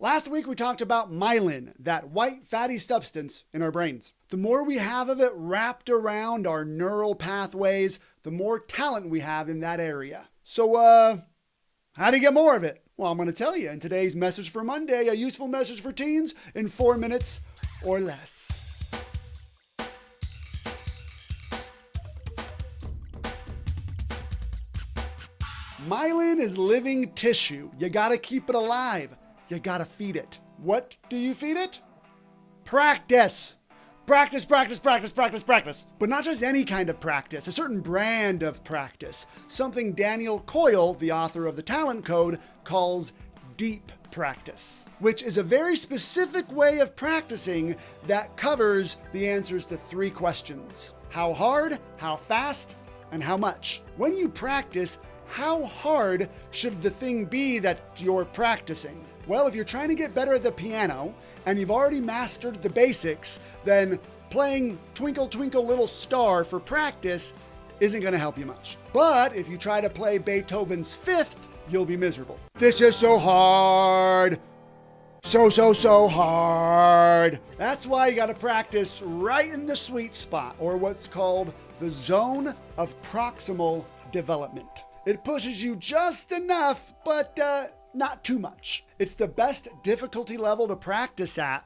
Last week we talked about myelin, that white fatty substance in our brains. The more we have of it wrapped around our neural pathways, the more talent we have in that area. So, how do you get more of it? Well, I'm going to tell you in today's Message for Monday, a useful message for teens in 4 minutes or less. Myelin is living tissue. You got to keep it alive. You got to feed it. What do you feed it? Practice. Practice, practice, practice, practice, practice. But not just any kind of practice, a certain brand of practice. Something Daniel Coyle, the author of The Talent Code, calls deep practice, which is a very specific way of practicing that covers the answers to 3 questions. How hard, how fast, and how much. When you practice, how hard should the thing be that you're practicing? Well, if you're trying to get better at the piano and you've already mastered the basics, then playing Twinkle Twinkle Little Star for practice isn't going to help you much. But if you try to play Beethoven's Fifth, you'll be miserable. This is so hard. So hard. That's why you got to practice right in the sweet spot, or what's called the zone of proximal development. It pushes you just enough, but not too much. It's the best difficulty level to practice at,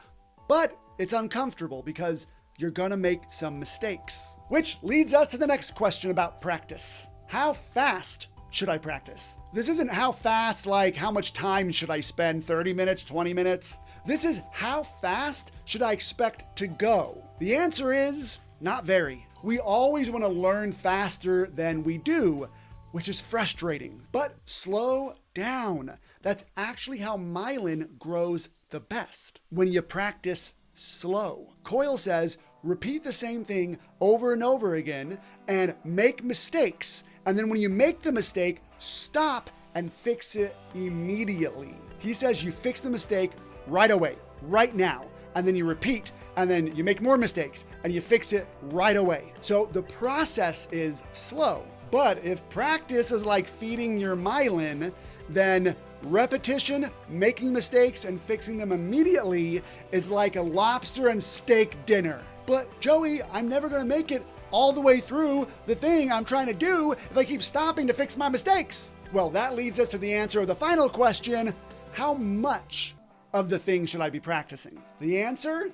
but it's uncomfortable because you're gonna make some mistakes. Which leads us to the next question about practice. How fast should I practice? This isn't how fast, like how much time should I spend, 30 minutes, 20 minutes? This is how fast should I expect to go? The answer is not very. We always want to learn faster than we do, which is frustrating. But slow down. That's actually how myelin grows the best. When you practice slow. Coyle says, repeat the same thing over and over again and make mistakes. And then when you make the mistake, stop and fix it immediately. He says you fix the mistake right away, right now. And then you repeat, and then you make more mistakes and you fix it right away. So the process is slow. But if practice is like feeding your myelin, then repetition, making mistakes, and fixing them immediately is like a lobster and steak dinner. But Joey, I'm never going to make it all the way through the thing I'm trying to do if I keep stopping to fix my mistakes. Well, that leads us to the answer of the final question. How much of the thing should I be practicing? The answer?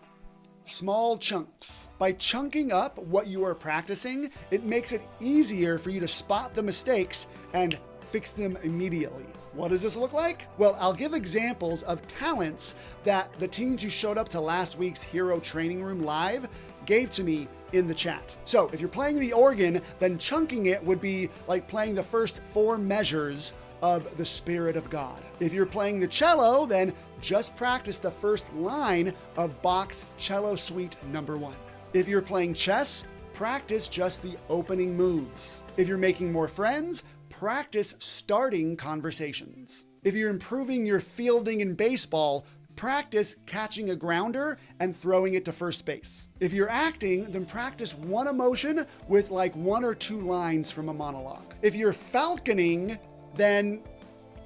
Small chunks. By chunking up what you are practicing, it makes it easier for you to spot the mistakes and fix them immediately. What does this look like? Well, I'll give examples of talents that the teens who showed up to last week's Hero Training Room Live gave to me in the chat. So if you're playing the organ, then chunking it would be like playing the first 4 measures of the Spirit of God. If you're playing the cello, then just practice the first line of Bach's Cello Suite No. 1. If you're playing chess, practice just the opening moves. If you're making more friends, practice starting conversations. If you're improving your fielding in baseball, practice catching a grounder and throwing it to first base. If you're acting, then practice one emotion with like 1 or 2 lines from a monologue. If you're falconing, then,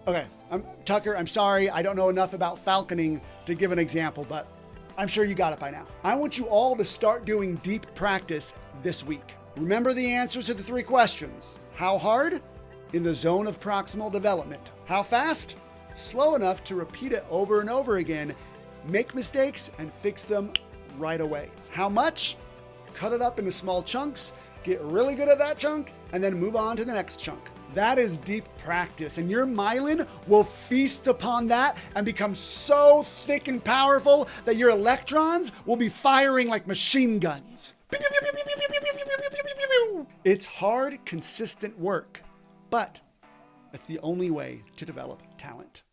okay, Tucker, I'm sorry, I don't know enough about falconing to give an example, but I'm sure you got it by now. I want you all to start doing deep practice this week. Remember the answers to the 3 questions. How hard? In the zone of proximal development. How fast? Slow enough to repeat it over and over again, make mistakes, and fix them right away. How much? Cut it up into small chunks, get really good at that chunk, and then move on to the next chunk. That is deep practice, and your myelin will feast upon that and become so thick and powerful that your electrons will be firing like machine guns. It's hard, consistent work, but it's the only way to develop talent.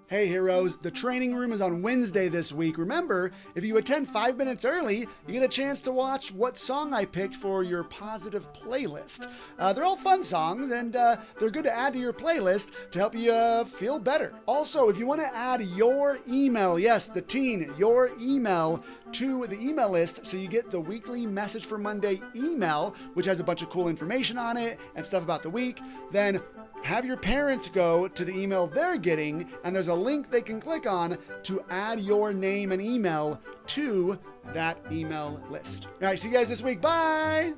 Hey heroes, the training room is on Wednesday this week. Remember, if you attend 5 minutes early, you get a chance to watch what song I picked for your positive playlist. They're all fun songs, and they're good to add to your playlist to help you feel better. Also, if you want to add your email, yes, the teen, your email to the email list so you get the weekly Message for Monday email, which has a bunch of cool information on it and stuff about the week, then have your parents go to the email they're getting, and there's a link they can click on to add your name and email to that email list. All right, see you guys this week. Bye!